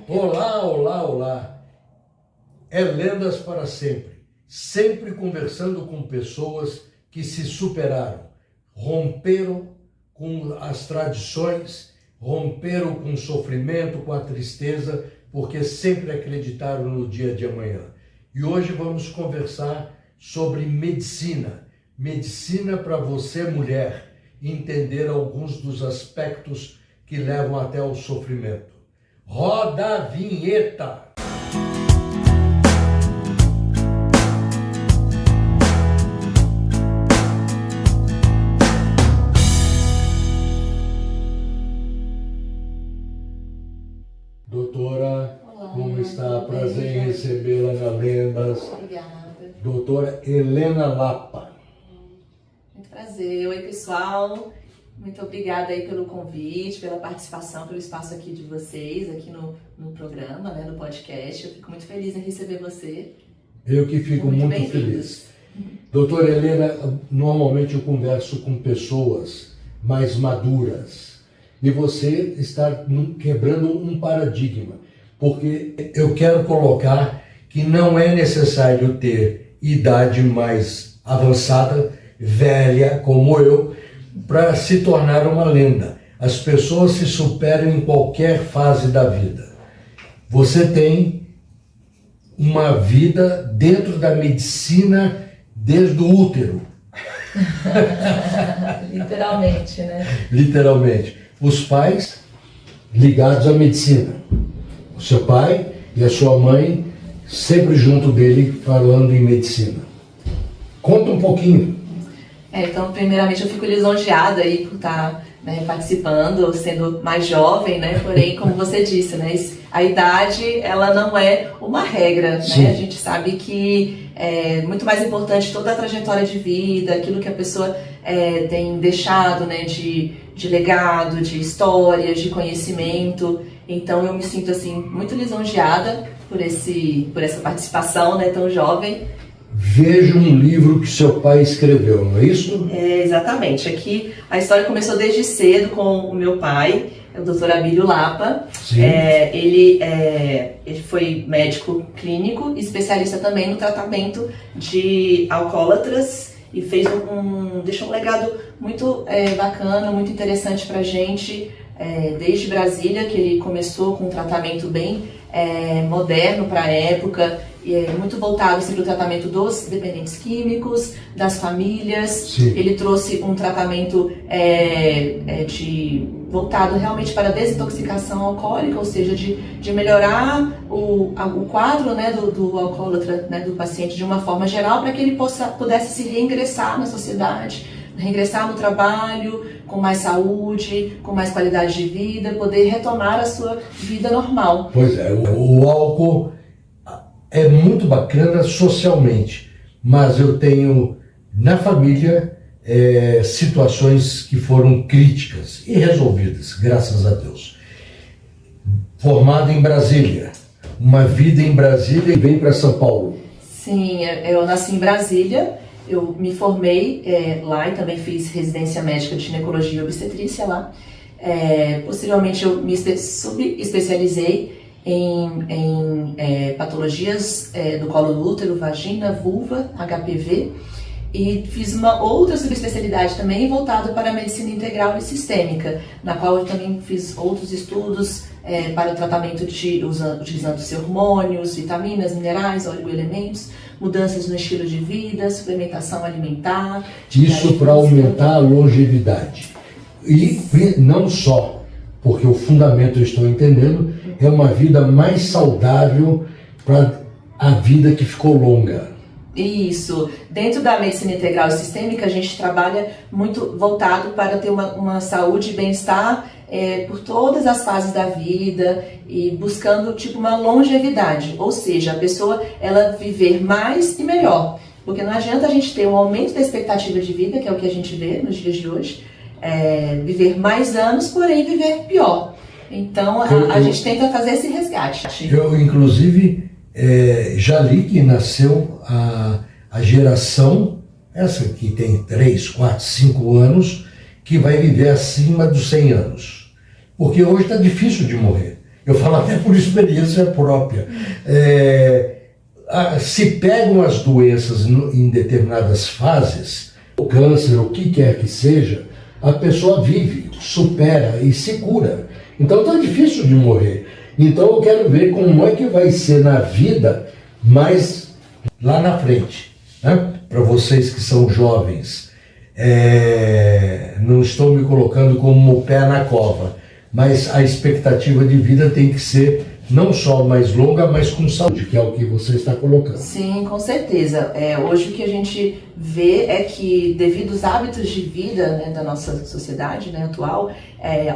Olá, olá, olá. É Lendas para Sempre. Sempre conversando com pessoas que se superaram, romperam com as tradições, romperam com o sofrimento, com a tristeza, porque sempre acreditaram no dia de amanhã. E hoje vamos conversar sobre medicina. Medicina para você, mulher, entender alguns dos aspectos que levam até ao sofrimento. Roda a vinheta! Doutora, olá, como está? Prazer em recebê-la na Lendas. Obrigada. Doutora Helena Lapa. Muito prazer. Oi, pessoal. Muito obrigada aí pelo convite, pela participação, pelo espaço aqui de vocês, aqui no programa, né, no podcast. Eu fico muito feliz em receber você. Eu que fico muito feliz. Doutora Helena, normalmente eu converso com pessoas mais maduras e você está quebrando um paradigma, porque eu quero colocar que não é necessário ter idade mais avançada, velha como eu, para se tornar uma lenda. As pessoas se superam em qualquer fase da vida. Você tem uma vida dentro da medicina desde o útero. Literalmente, né? Literalmente. Os pais ligados à medicina. O seu pai e a sua mãe sempre junto dele falando em medicina. Conta um pouquinho. Então, primeiramente, eu fico lisonjeada aí por estar, né, participando, sendo mais jovem, né? Porém, como você disse, né, a idade, ela não é uma regra, né? A gente sabe que é muito mais importante toda a trajetória de vida, aquilo que a pessoa tem deixado, né, de legado, de histórias, de conhecimento. Então, eu me sinto, assim, muito lisonjeada por essa participação, né, tão jovem. Veja um livro que seu pai escreveu, não é isso? Exatamente. Aqui a história começou desde cedo com o meu pai, o Dr. Abílio Lapa. Ele foi médico clínico e especialista também no tratamento de alcoólatras e deixou um legado muito bacana, muito interessante pra gente, desde Brasília, que ele começou com um tratamento bem moderno para a época, muito voltado para o tratamento dos dependentes químicos, das famílias. Sim. Ele trouxe um tratamento voltado realmente para a desintoxicação alcoólica, ou seja, de melhorar o quadro, né, do alcoólatra, né, do paciente de uma forma geral, para que ele pudesse se reingressar na sociedade, reingressar no trabalho, com mais saúde, com mais qualidade de vida, poder retomar a sua vida normal. Pois é, o álcool é muito bacana socialmente, mas eu tenho na família situações que foram críticas e resolvidas, graças a Deus. Formado em Brasília, uma vida em Brasília e vem para São Paulo. Sim, eu nasci em Brasília. Eu me formei lá e também fiz residência médica de ginecologia e obstetrícia lá. Posteriormente eu me subespecializei em patologias do colo do útero, vagina, vulva, HPV, e fiz uma outra subespecialidade também voltada para a medicina integral e sistêmica, na qual eu também fiz outros estudos para o tratamento utilizando hormônios, vitaminas, minerais, oligoelementos, mudanças no estilo de vida, suplementação alimentar. Isso para aumentar a longevidade. E não só, porque o fundamento eu estou entendendo, é uma vida mais saudável para a vida que ficou longa. Isso. Dentro da medicina integral e sistêmica, a gente trabalha muito voltado para ter uma saúde e bem-estar por todas as fases da vida e buscando uma longevidade, ou seja, a pessoa ela viver mais e melhor, porque não adianta a gente ter um aumento da expectativa de vida, que é o que a gente vê nos dias de hoje, viver mais anos, porém viver pior. Então a gente tenta fazer esse resgate. Eu inclusive já li que nasceu a geração, essa que tem 3, 4, 5 anos, que vai viver acima dos 100 anos. Porque hoje está difícil de morrer. eu falo até por experiência própria. Se pegam as doenças em determinadas fases, o câncer, o que quer que seja, a pessoa vive, supera e se cura. Então está difícil de morrer. Então eu quero ver como é que vai ser na vida, mais lá na frente, né? Para vocês que são jovens, não estou me colocando como o pé na cova, mas a expectativa de vida tem que ser não só mais longa, mas com saúde, que é o que você está colocando. Sim, com certeza. Hoje o que a gente vê é que, devido aos hábitos de vida, né, da nossa sociedade, né, atual,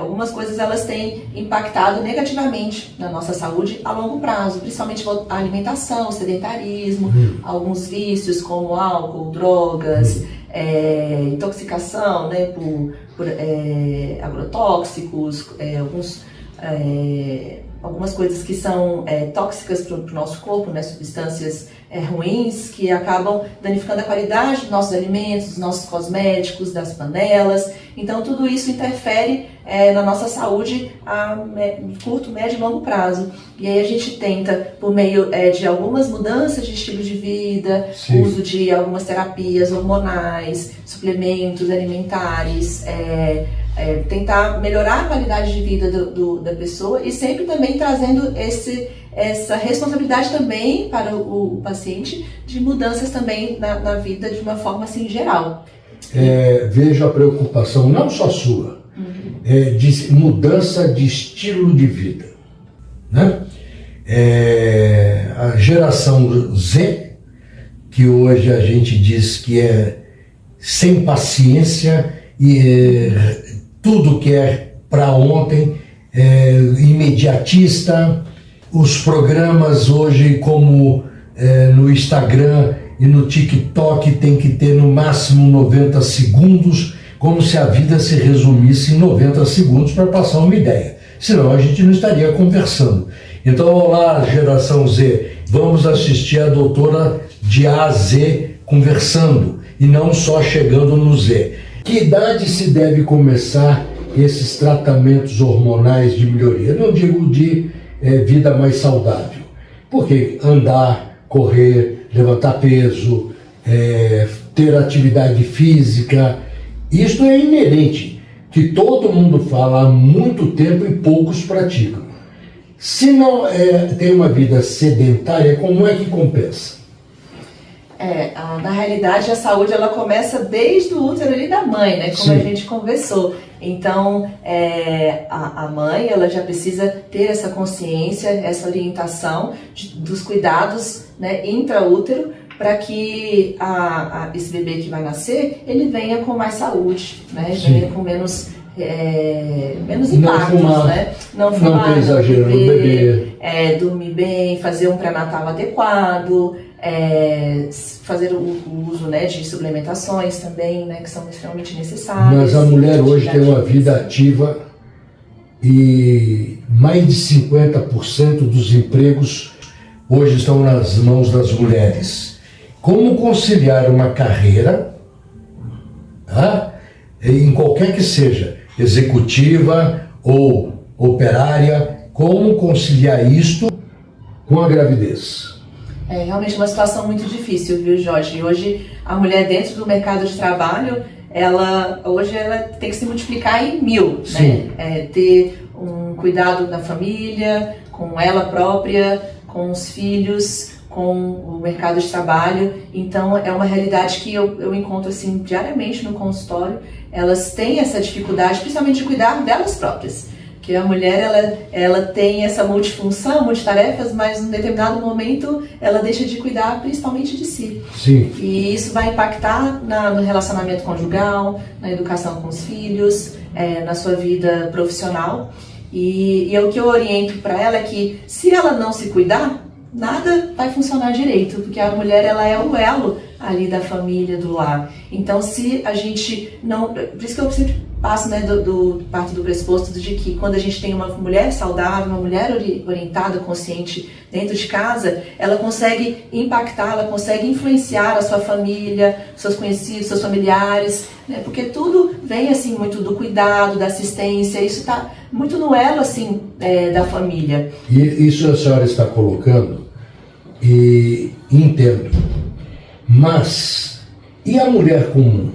algumas coisas elas têm impactado negativamente na nossa saúde a longo prazo, principalmente a alimentação, o sedentarismo, alguns vícios como álcool, drogas, intoxicação, né, por agrotóxicos, algumas coisas que são tóxicas para o nosso corpo, né, substâncias ruins que acabam danificando a qualidade dos nossos alimentos, dos nossos cosméticos, das panelas. Então tudo isso interfere na nossa saúde a curto, médio e longo prazo. E aí a gente tenta, por meio de algumas mudanças de estilo de vida, Sim. uso de algumas terapias hormonais, suplementos alimentares, tentar melhorar a qualidade de vida da pessoa e sempre também trazendo essa responsabilidade também para o paciente de mudanças também na vida de uma forma assim geral. Vejo a preocupação, não só sua, de mudança de estilo de vida, né? A geração Z, que hoje a gente diz que é sem paciência e tudo que é para ontem, imediatista. Os programas hoje, como no Instagram e no TikTok, tem que ter no máximo 90 segundos, como se a vida se resumisse em 90 segundos para passar uma ideia. Senão a gente não estaria conversando. Então, olá, geração Z, vamos assistir a doutora de A a Z conversando e não só chegando no Z. Que idade se deve começar esses tratamentos hormonais de melhoria? Não digo de vida mais saudável, porque andar, correr, levantar peso, ter atividade física, isso é inerente, que todo mundo fala há muito tempo e poucos praticam. Se não tem uma vida sedentária, como é que compensa? Na realidade a saúde ela começa desde o útero ali da mãe, né? Como Sim. a gente conversou. Então a mãe ela já precisa ter essa consciência, essa orientação dos cuidados, né, intraútero, para que esse bebê que vai nascer ele venha com mais saúde, né? Venha com menos impactos, né? Não fumar, não ter exagero no bebê, dormir bem, fazer um pré-natal adequado, fazer o uso, né, de suplementações também, né, que são extremamente necessárias. Mas a mulher hoje tem uma vida ativa e mais de 50% dos empregos hoje estão nas mãos das mulheres. Como conciliar uma carreira, em qualquer que seja, executiva ou operária, como conciliar isto com a gravidez? É realmente uma situação muito difícil, viu, Jorge? Hoje a mulher dentro do mercado de trabalho, ela tem que se multiplicar em 1000, né? Ter um cuidado da família, com ela própria, com os filhos, com o mercado de trabalho. Então é uma realidade que eu encontro assim diariamente no consultório. Elas têm essa dificuldade, principalmente de cuidar delas próprias. Que a mulher ela tem essa multifunção, multitarefas, mas em determinado momento ela deixa de cuidar principalmente de si. Sim. E isso vai impactar no relacionamento conjugal, na educação com os filhos, na sua vida profissional. E o que eu oriento para ela é que se ela não se cuidar, nada vai funcionar direito, porque a mulher ela é o elo ali da família, do lar. Então, se a gente não... Por isso que eu sempre passo, né, parto do pressuposto de que quando a gente tem uma mulher saudável, uma mulher orientada, consciente dentro de casa, ela consegue impactar, ela consegue influenciar a sua família, seus conhecidos, seus familiares, né, porque tudo vem, assim, muito do cuidado, da assistência, isso está muito no elo, assim, da família. E isso a senhora está colocando, e entendo. Mas, e a mulher comum?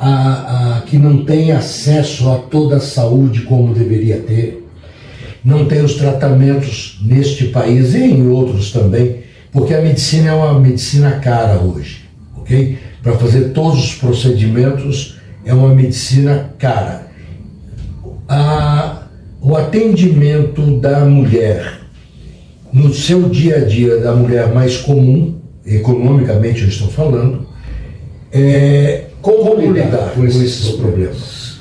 A que não tem acesso a toda a saúde como deveria ter, não tem os tratamentos neste país e em outros também, porque a medicina é uma medicina cara hoje, ok? Para fazer todos os procedimentos é uma medicina cara. O atendimento da mulher, no seu dia a dia, da mulher mais comum, economicamente eu estou falando, como lidar com esses problemas?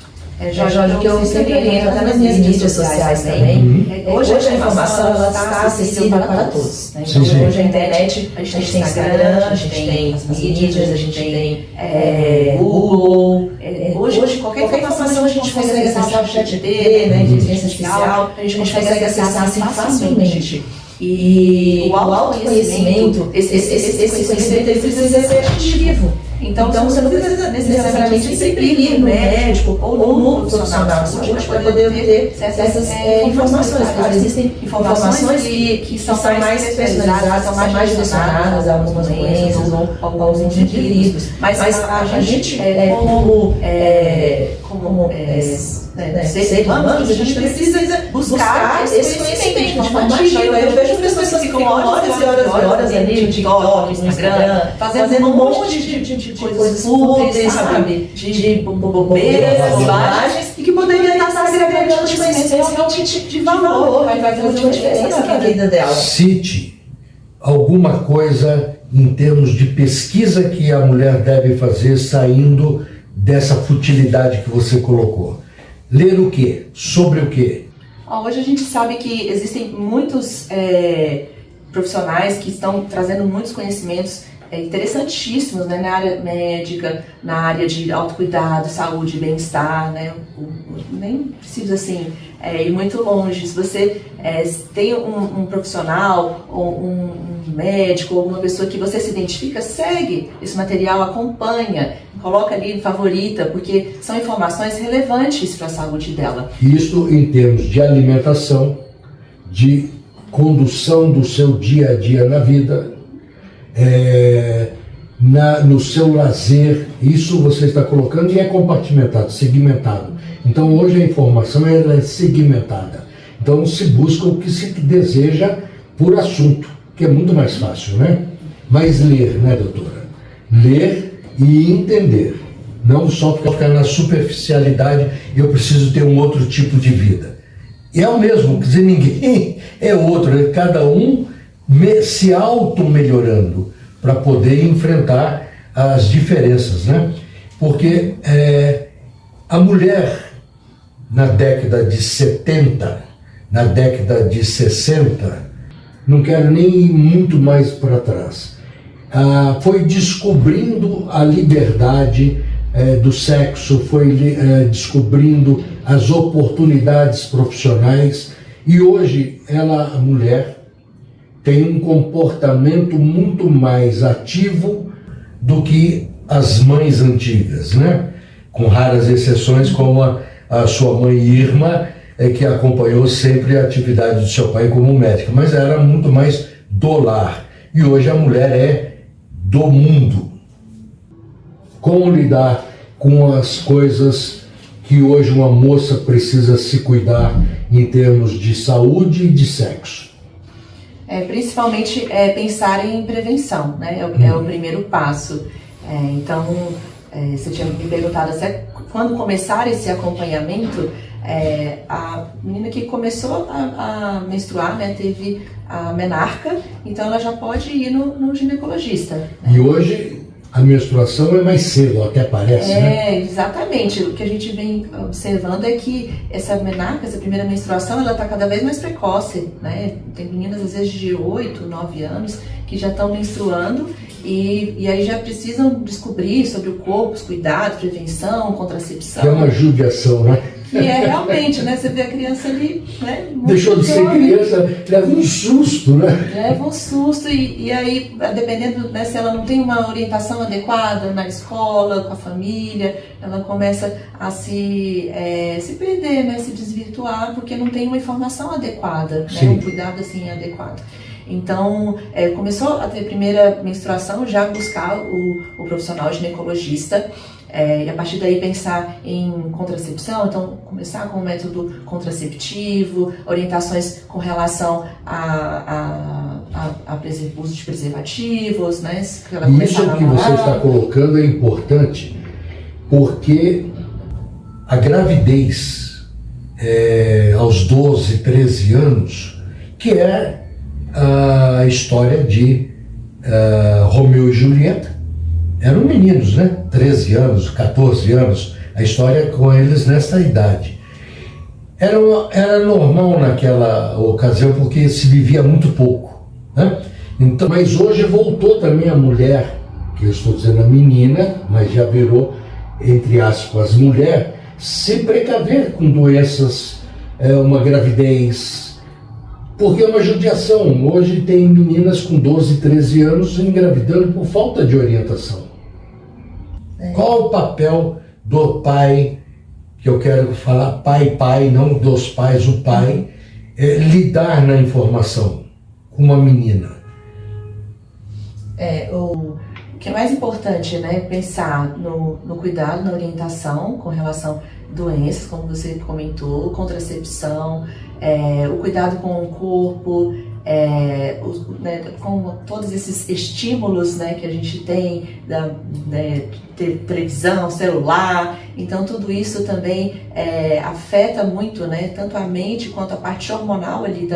Jorge, o que eu sempre oriento, até nas minhas mídias sociais também, hoje a informação ela está acessível para todos. Né? Então, hoje a internet, a gente tem Instagram, a gente tem as mídias, a gente tem Google. Hoje, qualquer informação a gente consegue acessar o ChatGPT, né, inteligência artificial, a gente consegue acessar assim facilmente. E o autoconhecimento, esse conhecimento, ele precisa ser ativo. Então você não precisa necessariamente sempre ir no médico ou no profissional de saúde para poder ter essas informações. Claro, existem informações que são mais personalizadas, são mais direcionadas a algumas doenças ou a alguns indivíduos. Mas a gente, como seres humanos, a gente precisa buscar esse conhecimento informativo. Eu vejo pessoas que ficam horas e horas e horas ali no TikTok, no Instagram, fazendo um monte de coisas fúteis, sabe? De bobeiras, bobagens, e que poderia estar agregando conhecimento realmente de valor, vai fazer uma diferença na vida dela. Cite alguma coisa em termos de pesquisa que a mulher deve fazer saindo dessa futilidade que você colocou. Ler o quê? Sobre o quê? Hoje a gente sabe que existem muitos profissionais que estão trazendo muitos conhecimentos interessantíssimos, né, na área médica, na área de autocuidado, saúde, bem-estar, né? Nem precisa assim ir muito longe. Se você tem um profissional, ou um médico, ou alguma pessoa que você se identifica, segue esse material, acompanha, coloca ali favorita, porque são informações relevantes para a saúde dela. Isso em termos de alimentação, de condução do seu dia a dia na vida, no seu lazer, isso você está colocando e é compartimentado, segmentado. Então hoje a informação ela é segmentada. Então se busca o que se deseja por assunto, que é muito mais fácil, né? Mas ler, né, doutora? Ler e entender. Não só ficar na superficialidade, eu preciso ter um outro tipo de vida. E é o mesmo, quer dizer, ninguém é outro, é cada um se auto-melhorando para poder enfrentar as diferenças, né? Porque a mulher, na década de 70, na década de 60, não quero nem ir muito mais para trás, foi descobrindo a liberdade do sexo, foi descobrindo as oportunidades profissionais, e hoje a mulher tem um comportamento muito mais ativo do que as mães antigas, né? Com raras exceções, como a sua mãe Irma, que acompanhou sempre a atividade do seu pai como médica, mas era muito mais do lar. E hoje a mulher é do mundo. Como lidar com as coisas que hoje uma moça precisa se cuidar em termos de saúde e de sexo? Principalmente pensar em prevenção, né? É o primeiro passo. Então, você tinha me perguntado quando começar esse acompanhamento. A menina que começou a menstruar, né, teve a menarca, então ela já pode ir no ginecologista. Né? E hoje a menstruação é mais cedo, até parece, né? Exatamente. O que a gente vem observando é que essa menarca, essa primeira menstruação, ela está cada vez mais precoce, né? Tem meninas às vezes de 8, 9 anos que já estão menstruando E aí já precisam descobrir sobre o corpo, os cuidados, prevenção, contracepção. Que é uma judiação, né? Que é realmente, né? Você vê a criança ali, né? Deixou de ser criança, leva um susto, né? Leva um susto e aí, dependendo, né, se ela não tem uma orientação adequada na escola, com a família, ela começa a se perder, né? Se desvirtuar, porque não tem uma informação adequada, né? Um cuidado assim adequado. Então, começou a ter primeira menstruação, já buscar o profissional ginecologista. E a partir daí pensar em contracepção, então começar com o método contraceptivo, orientações com relação a uso de preservativos, né? Isso que você está colocando é importante, porque a gravidez aos 12, 13 anos, que é a história de Romeu e Julieta, eram meninos, né? 13 anos, 14 anos, a história com eles nessa idade. Era normal naquela ocasião, porque se vivia muito pouco, né? Então, mas hoje voltou também a mulher, que eu estou dizendo a menina, mas já virou, entre aspas, mulher, se precaver com doenças, uma gravidez, porque é uma judiação. Hoje tem meninas com 12, 13 anos engravidando por falta de orientação. Qual o papel do pai, que eu quero falar pai, não dos pais, o pai, lidar na informação com uma menina? O que é mais importante, né, pensar no cuidado, na orientação com relação a doenças, como você comentou, contracepção, o cuidado com o corpo, com todos esses estímulos, né, que a gente tem, televisão, celular. Então tudo isso também afeta muito, né, tanto a mente quanto a parte hormonal ali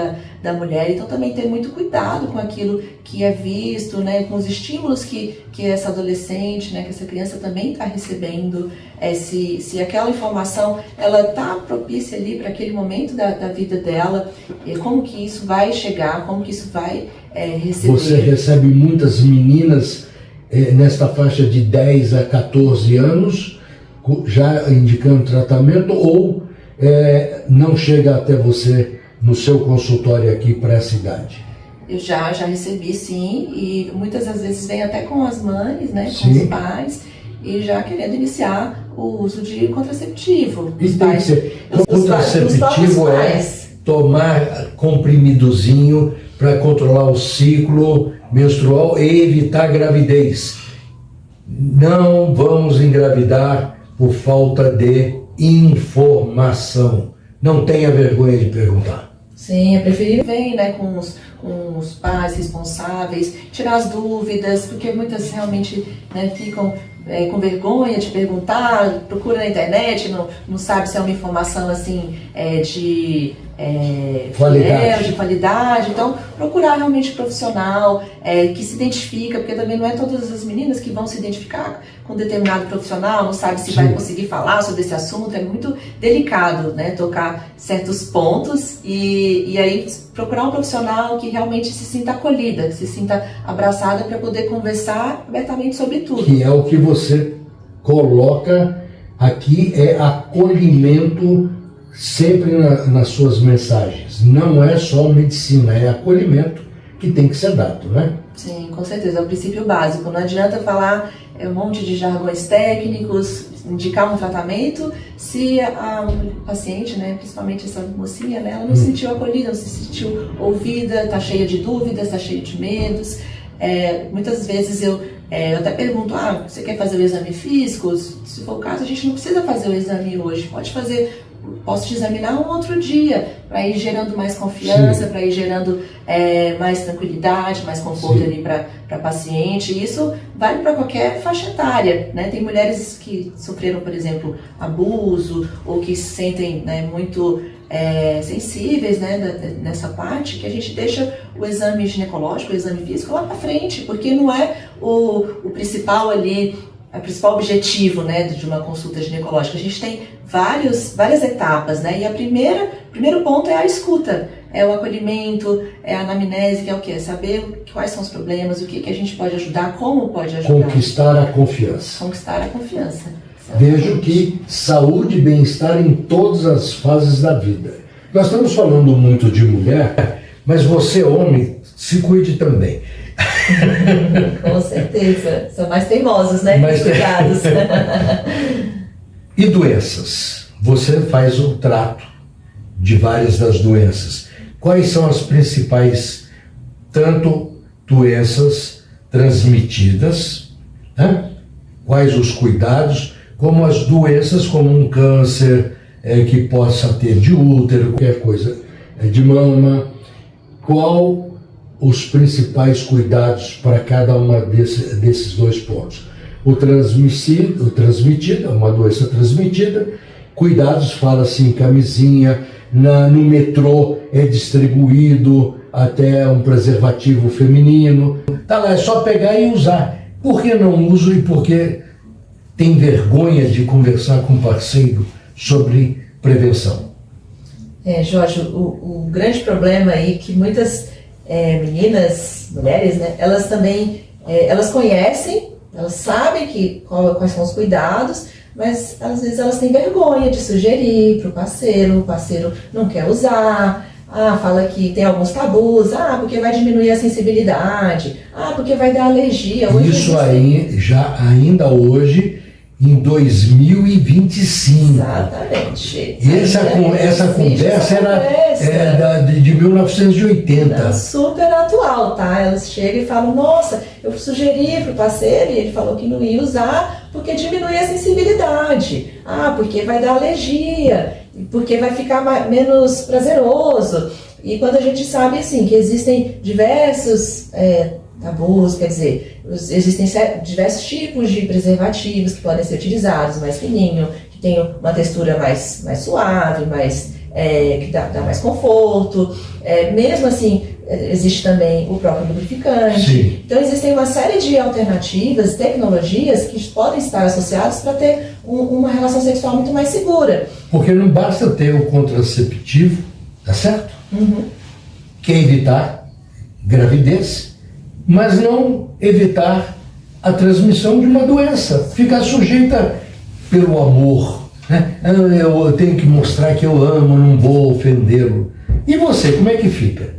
da mulher. Então também ter muito cuidado com aquilo que é visto, né, com os estímulos que essa adolescente, né, que essa criança também está recebendo, se aquela informação ela está propícia ali para aquele momento da vida dela, como que isso vai chegar, como que isso vai receber. Você recebe muitas meninas nesta faixa de 10 a 14 anos, já indicando tratamento, ou não chega até você no seu consultório aqui para essa idade? Eu já recebi, sim, e muitas das vezes vem até com as mães, né, com os pais, e já querendo iniciar o uso de contraceptivo. Contraceptivo tomar comprimidozinho para controlar o ciclo menstrual e evitar gravidez. Não vamos engravidar por falta de informação. Não tenha vergonha de perguntar. Sim, é preferível vir, né, com os pais responsáveis, tirar as dúvidas, porque muitas realmente, né, ficam com vergonha de perguntar, procura na internet, não sabe se é uma informação assim de qualidade. Então procurar realmente um profissional que se identifica, porque também não é todas as meninas que vão se identificar com determinado profissional, não sabe se vai conseguir falar sobre esse assunto. É muito delicado, né, tocar certos pontos e aí procurar um profissional que realmente se sinta acolhida, que se sinta abraçada, para poder conversar abertamente sobre tudo. Que é o que você coloca aqui, acolhimento sempre nas suas mensagens. Não é só medicina, é acolhimento que tem que ser dado, né? Sim, com certeza, é o princípio básico. Não adianta falar um monte de jargões técnicos, indicar um tratamento, se a paciente, né, principalmente essa mocinha, né, ela não se sentiu acolhida, não se sentiu ouvida, está cheia de dúvidas, está cheia de medos. Muitas vezes eu até pergunto, você quer fazer o exame físico? Se for o caso, a gente não precisa fazer o exame hoje, posso te examinar um outro dia, para ir gerando mais confiança, para ir gerando mais tranquilidade, mais conforto ali para a paciente. E isso vale para qualquer faixa etária, né? Tem mulheres que sofreram, por exemplo, abuso, ou que se sentem, né, muito sensíveis, né, nessa parte, que a gente deixa o exame ginecológico, o exame físico lá para frente, porque não é o principal ali, principal objetivo, né, de uma consulta ginecológica. A gente tem várias etapas, né? E o primeiro ponto é a escuta, é o acolhimento, é a anamnese, que é o quê? Saber quais são os problemas, o que a gente pode ajudar, como pode ajudar. Conquistar a confiança. Conquistar a confiança. Vejo que saúde e bem-estar em todas as fases da vida. Nós estamos falando muito de mulher, mas você, homem, se cuide também. Com certeza. São mais teimosos, né? Mas... Cuidados. E doenças? Você faz o trato de várias das doenças. Quais são as principais, tanto doenças transmitidas, né? Quais os cuidados, como as doenças como um câncer que possa ter de útero, qualquer coisa de mama. Qual os principais cuidados para cada uma desses dois pontos? O transmitido, uma doença transmitida, cuidados, fala-se em camisinha, no metrô é distribuído até um preservativo feminino. Tá lá, é só pegar e usar. Por que não uso e por que tem vergonha de conversar com o parceiro sobre prevenção? Jorge, o grande problema aí que muitas meninas, mulheres, né, elas também, elas conhecem, elas sabem quais são os cuidados, mas às vezes elas têm vergonha de sugerir para o parceiro não quer usar, fala que tem alguns tabus, porque vai diminuir a sensibilidade, porque vai dar alergia. Isso aí, ainda hoje, em 2025. Exatamente. E essa conversa era de 1980. Não, super atual, tá? Elas chegam e falam, nossa, eu sugeri para o parceiro e ele falou que não ia usar porque diminui a sensibilidade. Porque vai dar alergia, porque vai ficar menos prazeroso. E quando a gente sabe, assim, que existem diversos tabus, quer dizer, existem diversos tipos de preservativos que podem ser utilizados, mais fininho, que tem uma textura mais suave, que dá mais conforto. Mesmo assim, existe também o próprio lubrificante. Sim. Então, existem uma série de alternativas, tecnologias que podem estar associadas para ter uma relação sexual muito mais segura. Porque não basta ter o contraceptivo, tá certo? Uhum. Que é evitar gravidez, mas não evitar a transmissão de uma doença, ficar sujeita pelo amor, né? Eu tenho que mostrar que eu amo, não vou ofendê-lo. E você, como é que fica?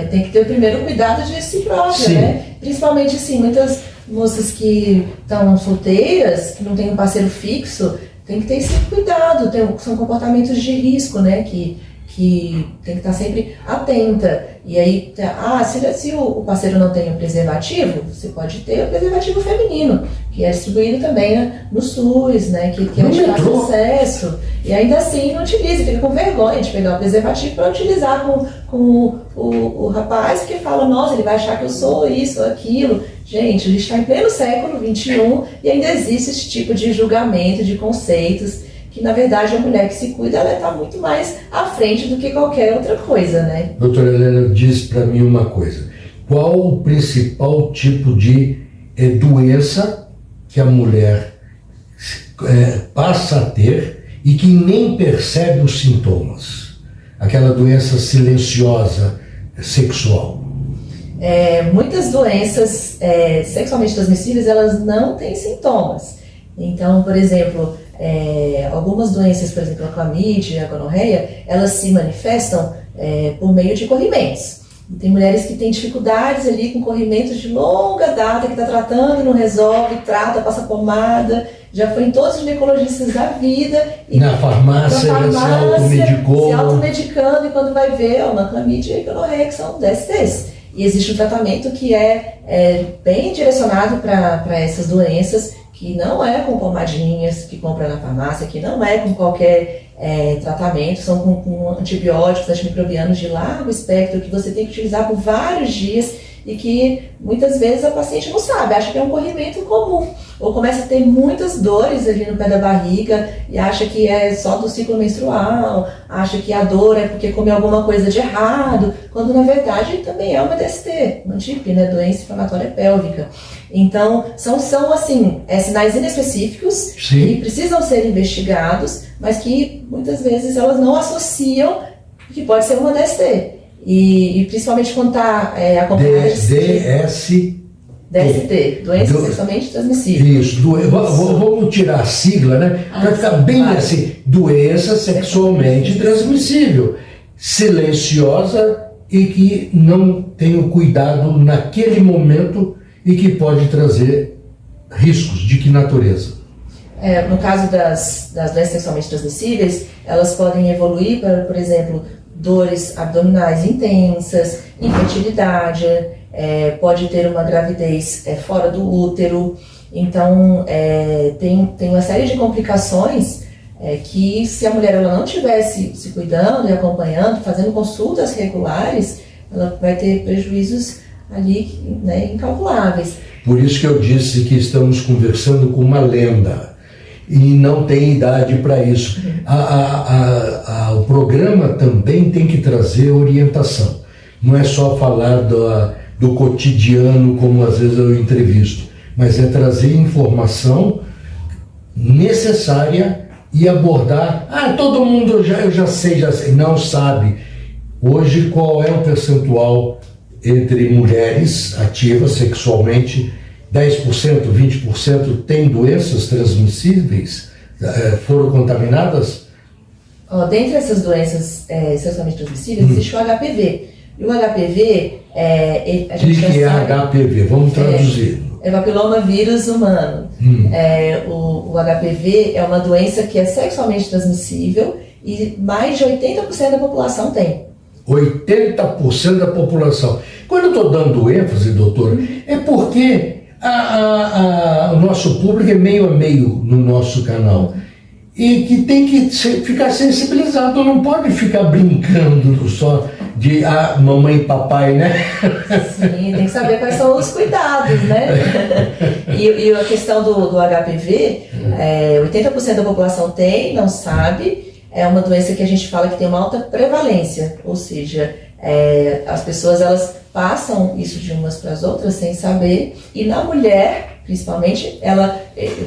Tem que ter o primeiro cuidado de si própria, né? Principalmente, assim, muitas moças que estão solteiras, que não têm um parceiro fixo, tem que ter esse cuidado, são comportamentos de risco, né? Que tem que estar sempre atenta. E aí, se o parceiro não tem um preservativo, você pode ter o preservativo feminino, que é distribuído também, né, no SUS, né, que é de fácil acesso. E ainda assim não utiliza, fica com vergonha de pegar o preservativo para utilizar com o rapaz que fala, nossa, ele vai achar que eu sou isso ou aquilo. Gente, a gente está em pleno século XXI e ainda existe esse tipo de julgamento, de conceitos, que na verdade a mulher que se cuida, ela está muito mais à frente do que qualquer outra coisa, né? Doutora Helena, diz para mim uma coisa. Qual o principal tipo de doença que a mulher passa a ter e que nem percebe os sintomas? Aquela doença silenciosa sexual. Muitas doenças sexualmente transmissíveis, elas não têm sintomas. Então, por exemplo, algumas doenças, por exemplo, a clamídia, a gonorreia, elas se manifestam por meio de corrimentos. E tem mulheres que têm dificuldades ali com corrimentos de longa data, que está tratando, não resolve, trata, passa pomada, já foi em todos os ginecologistas da vida. E na farmácia se automedicando, e quando vai ver, uma clamídia e gonorreia, que são DSTs. E existe um tratamento que é bem direcionado para essas doenças, que não é com pomadinhas que compra na farmácia, que não é com qualquer tratamento, são com antibióticos, antimicrobianos de largo espectro, que você tem que utilizar por vários dias e que muitas vezes a paciente não sabe, acha que é um corrimento comum, ou começa a ter muitas dores ali no pé da barriga e acha que é só do ciclo menstrual, acha que a dor é porque comeu alguma coisa de errado, quando na verdade também é uma DST, uma DIP, né, doença inflamatória pélvica. Então, são assim, sinais inespecíficos que precisam ser investigados, mas que muitas vezes elas não associam que pode ser uma DST. E principalmente quando está acompanhada de DST, doença sexualmente transmissível. Isso, vamos tirar a sigla, né? Para ficar bem assim, doença sexualmente transmissível, silenciosa e que não tem o cuidado naquele momento e que pode trazer riscos. De que natureza? No caso das doenças sexualmente transmissíveis, elas podem evoluir para, por exemplo, dores abdominais intensas, infertilidade, pode ter uma gravidez fora do útero. Então, tem uma série de complicações que, se a mulher ela não estivesse se cuidando e acompanhando, fazendo consultas regulares, ela vai ter prejuízos ali, né, incalculáveis. Por isso que eu disse que estamos conversando com uma lenda e não tem idade para isso. O programa também tem que trazer orientação. Não é só falar do cotidiano, como às vezes eu entrevisto, mas é trazer informação necessária e abordar. Todo mundo eu já sei, não sabe. Hoje, qual é o percentual entre mulheres ativas sexualmente? 10%, 20% tem doenças transmissíveis? Foram contaminadas? Dentre essas doenças sexualmente transmissíveis, existe o HPV. E o HPV, a gente que é HPV? Vamos traduzir. É papiloma vírus humano. O HPV é uma doença que é sexualmente transmissível e mais de 80% da população tem. 80% da população. Quando eu estou dando ênfase, doutor, é porque o nosso público é meio a meio no nosso canal. E que tem que ficar sensibilizado, não pode ficar brincando só de mamãe e papai, né? Sim, tem que saber quais são os cuidados, né? E a questão do HPV, 80% da população tem, não sabe. É uma doença que a gente fala que tem uma alta prevalência, ou seja, as pessoas elas passam isso de umas para as outras sem saber, e na mulher, principalmente, ela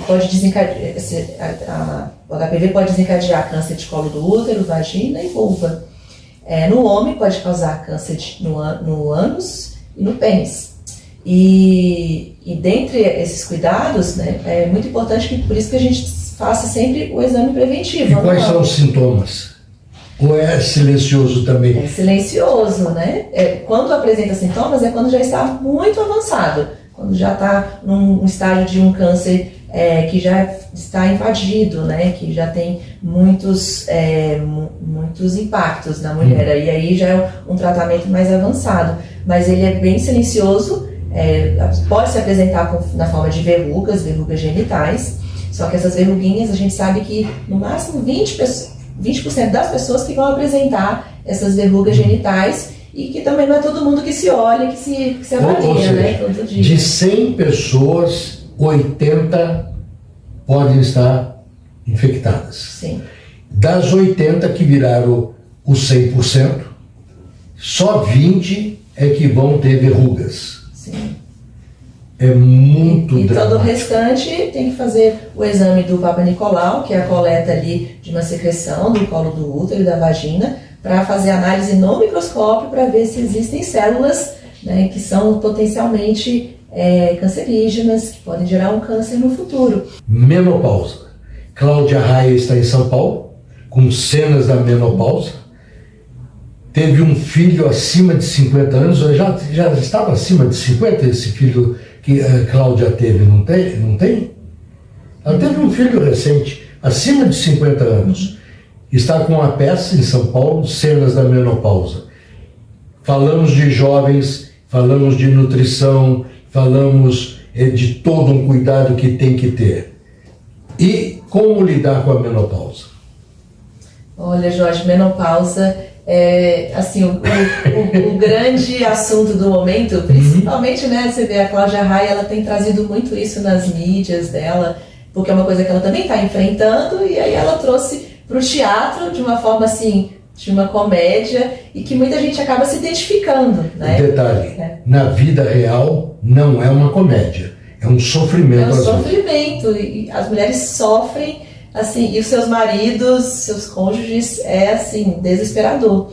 pode desencadear, o HPV pode desencadear câncer de colo do útero, vagina e vulva. No homem pode causar câncer no ânus e no pênis. E dentre esses cuidados, né, é muito importante que por isso que a gente faça sempre o exame preventivo. E quais são os sintomas? Ou é silencioso também? É silencioso, né? Quando apresenta sintomas é quando já está muito avançado, quando já está num estágio de um câncer que já está invadido, né? Que já tem muitos impactos na mulher. E aí já é um tratamento mais avançado. Mas ele é bem silencioso, pode se apresentar na forma de verrugas genitais. Só que essas verruguinhas, a gente sabe que no máximo 20% das pessoas que vão apresentar essas verrugas genitais, e que também não é todo mundo que se olha, que se avalia, ou seja, né, todo dia. De 100 pessoas, 80 podem estar infectadas. Sim. Das 80 que viraram os 100%, só 20 é que vão ter verrugas. Sim. É muito dramático. Todo o restante tem que fazer o exame do Papa Nicolau, que é a coleta ali de uma secreção do colo do útero e da vagina, para fazer análise no microscópio para ver se existem células, né, que são potencialmente cancerígenas, que podem gerar um câncer no futuro. Menopausa. Cláudia Raia está em São Paulo, com cenas da menopausa. Teve um filho acima de 50 anos, já estava acima de 50 esse filho que a Cláudia teve, não tem? Ela teve um filho recente, acima de 50 anos. Está com uma peça em São Paulo, cenas da menopausa. Falamos de jovens, falamos de nutrição, falamos de todo um cuidado que tem que ter. E como lidar com a menopausa? Olha, Jorge, menopausa assim, o grande assunto do momento, principalmente, né, você vê a Cláudia Raia, ela tem trazido muito isso nas mídias dela, porque é uma coisa que ela também está enfrentando, e aí ela trouxe para o teatro de uma forma assim, de uma comédia, e que muita gente acaba se identificando, né? Detalhe, na vida real não é uma comédia, é um sofrimento. É um sofrimento, e as mulheres sofrem, assim, e os seus maridos, seus cônjuges, assim, desesperador.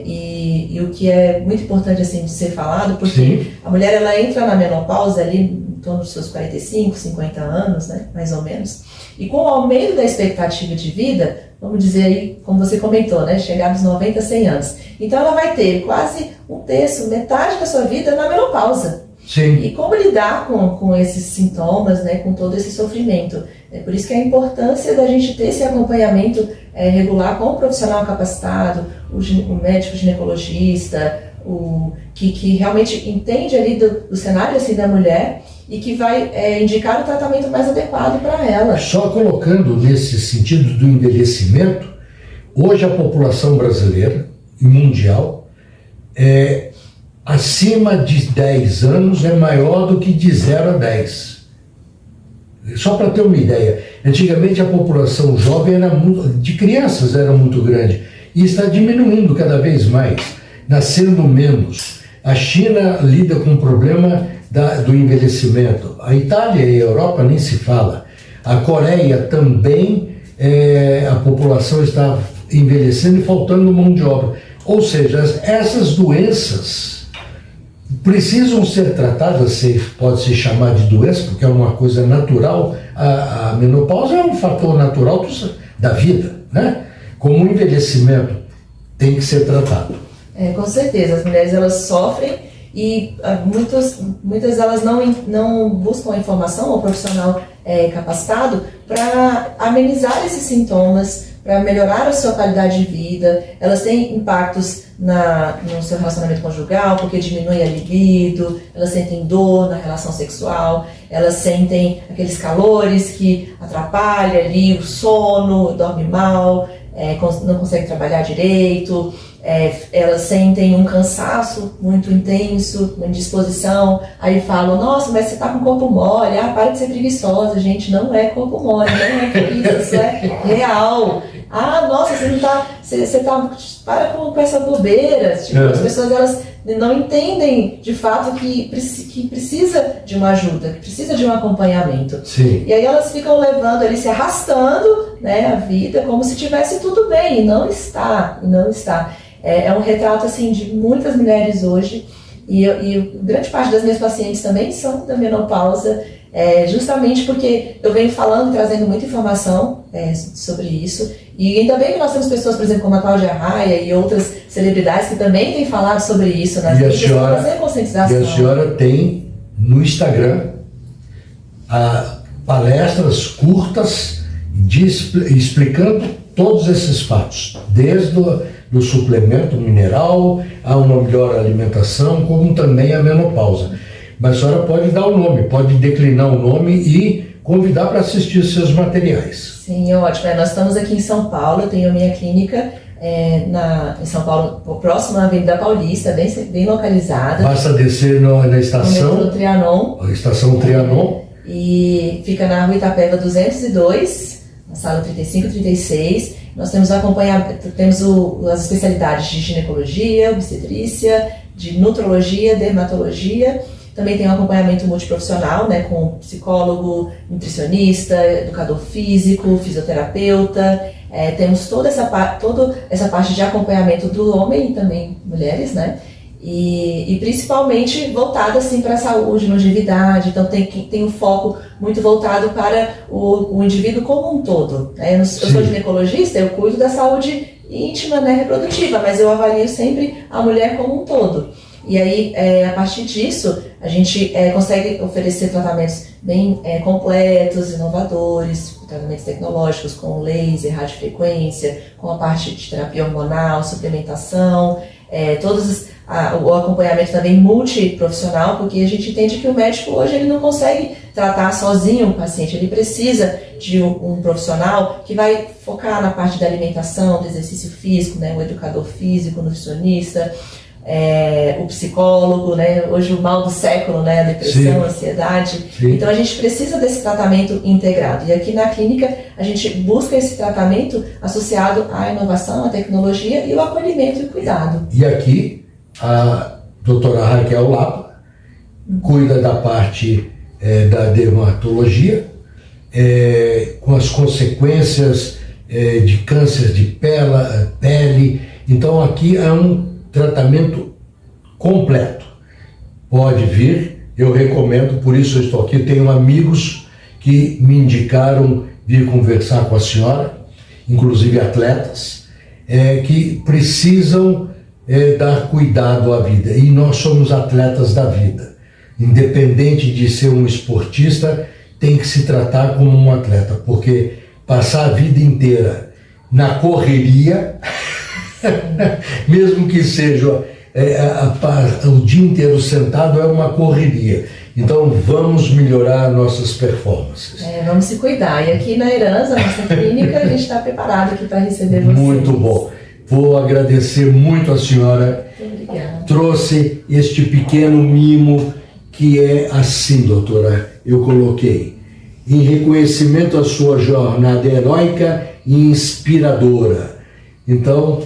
E o que é muito importante, assim, de ser falado, porque sim, a mulher, ela entra na menopausa ali em torno dos seus 45, 50 anos, né, mais ou menos, e com o aumento da expectativa de vida, vamos dizer aí, como você comentou, né, chegar dos 90, 100 anos. Então ela vai ter quase um terço, metade da sua vida na menopausa. Sim. E como lidar com esses sintomas, né, com todo esse sofrimento. É por isso que a importância da gente ter esse acompanhamento regular com o profissional capacitado, o médico ginecologista, que realmente entende ali do cenário assim, da mulher e que vai indicar o tratamento mais adequado para ela. Só colocando nesse sentido do envelhecimento, hoje a população brasileira e mundial acima de 10 anos é maior do que de 0 a 10. Só para ter uma ideia, antigamente a população jovem de crianças era muito grande e está diminuindo cada vez mais, nascendo menos. A China lida com o problema do envelhecimento. A Itália e a Europa nem se fala. A Coreia também, a população está envelhecendo e faltando mão de obra. Ou seja, essas doenças precisam ser tratadas, pode se chamar de doença, porque é uma coisa natural. A menopausa é um fator natural da vida, né? Como o envelhecimento tem que ser tratado. Com certeza, as mulheres elas sofrem e muitas elas não buscam a informação ou profissional capacitado para amenizar esses sintomas, para melhorar a sua qualidade de vida. Elas têm impactos no seu relacionamento conjugal, porque diminui a libido, elas sentem dor na relação sexual, elas sentem aqueles calores que atrapalham ali o sono, dorme mal, não consegue trabalhar direito, elas sentem um cansaço muito intenso, uma indisposição, aí falam, nossa, mas você tá com o corpo mole, para de ser preguiçosa, gente, não é corpo mole, não é preguiça, isso é real. Nossa, você para com essa bobeira, tipo, as pessoas elas não entendem de fato que precisa de uma ajuda, que precisa de um acompanhamento. Sim. E aí elas ficam levando ali, se arrastando, né, a vida como se tivesse tudo bem, e não está. É um retrato assim de muitas mulheres hoje, e grande parte das minhas pacientes também são da menopausa, justamente porque eu venho falando, trazendo muita informação sobre isso, e ainda bem que nós temos pessoas, por exemplo, como a Cláudia Raia e outras celebridades que também têm falado sobre isso nas mídias para fazer conscientização. E a senhora tem no Instagram palestras curtas explicando todos esses fatos, desde do suplemento mineral a uma melhor alimentação, como também a menopausa. Mas a senhora pode dar o nome, pode declinar o nome e convidar para assistir seus materiais. Sim, ótimo. Nós estamos aqui em São Paulo, eu tenho a minha clínica em São Paulo, próximo à Avenida Paulista, bem localizada. Basta descer na estação. No Trianon. A estação Trianon. E fica na Rua Itapeva 202, na sala 35 e 36. Nós temos as especialidades de ginecologia, obstetrícia, de nutrologia, dermatologia. Também tem um acompanhamento multiprofissional, né, com psicólogo, nutricionista, educador físico, fisioterapeuta. Temos toda essa parte de acompanhamento do homem e também mulheres, né? E principalmente voltada assim, para a saúde, longevidade. Então tem um foco muito voltado para o indivíduo como um todo, né? Eu sou ginecologista, eu cuido da saúde íntima, né, reprodutiva, mas eu avalio sempre a mulher como um todo. E aí, a partir disso, a gente consegue oferecer tratamentos bem completos, inovadores, tratamentos tecnológicos com laser, radiofrequência, com a parte de terapia hormonal, suplementação, o acompanhamento também multiprofissional, porque a gente entende que o médico hoje ele não consegue tratar sozinho o paciente, ele precisa de um profissional que vai focar na parte da alimentação, do exercício físico, né? O educador físico, o nutricionista, o psicólogo, né? Hoje o mal do século, né? A depressão, a ansiedade. Sim. Então a gente precisa desse tratamento integrado. E aqui na clínica a gente busca esse tratamento associado à inovação, à tecnologia e o acolhimento e o cuidado. E aqui a doutora Raquel Lapa cuida da parte da dermatologia, com as consequências de câncer de pele. Então aqui é um tratamento completo. Pode vir, eu recomendo, por isso eu estou aqui. Tenho amigos que me indicaram vir conversar com a senhora, inclusive atletas, que precisam dar cuidado à vida. E nós somos atletas da vida. Independente de ser um esportista, tem que se tratar como um atleta, porque passar a vida inteira na correria, mesmo que seja o dia inteiro sentado, é uma correria. Então vamos melhorar nossas performances. Vamos se cuidar. E aqui na Herança, nossa clínica, a gente está preparado aqui para receber vocês. Muito bom. Vou agradecer muito a senhora. Muito obrigada. Trouxe este pequeno mimo que é assim, doutora, eu coloquei. Em reconhecimento à sua jornada heróica e inspiradora. Então,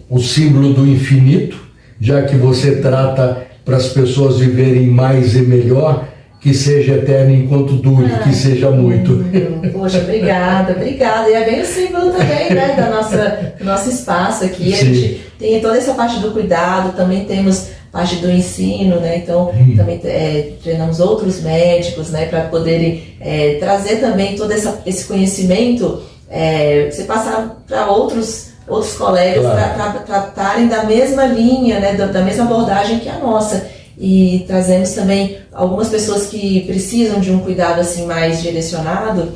o símbolo do infinito, já que você trata para as pessoas viverem mais e melhor, que seja eterno enquanto dure, que seja muito. Poxa, obrigada. E é bem o símbolo também, né, do nosso espaço aqui. Sim. A gente tem toda essa parte do cuidado, também temos parte do ensino, né? Então também treinamos outros médicos, né, para poderem trazer também todo esse conhecimento, você passar para outros colegas, claro, para tratarem da mesma linha, né, da mesma abordagem que a nossa. E trazemos também algumas pessoas que precisam de um cuidado assim mais direcionado,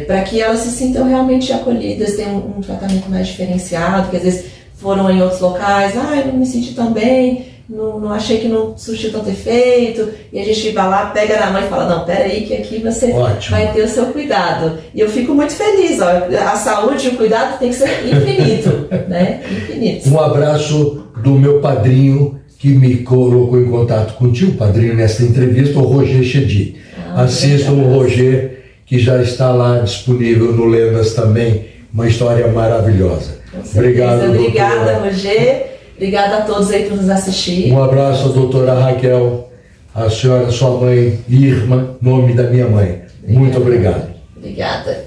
para que elas se sintam realmente acolhidas, tenham um tratamento mais diferenciado, que às vezes foram em outros locais, não me senti tão bem, não achei que não surtiu tanto efeito, e a gente vai lá, pega na mão e fala, não, peraí que aqui você vai ter o seu cuidado. E eu fico muito feliz, a saúde e o cuidado tem que ser infinito, né? Infinito. Um abraço do meu padrinho que me colocou em contato contigo, padrinho, nessa entrevista, o Roger Chedi. Assistam o Roger, que já está lá disponível no Lendas também, uma história maravilhosa. Obrigado, obrigada, Roger. Obrigada a todos aí por nos assistir. Um abraço à doutora Raquel, a senhora, sua mãe, Irma, nome da minha mãe. Muito obrigado. Obrigada.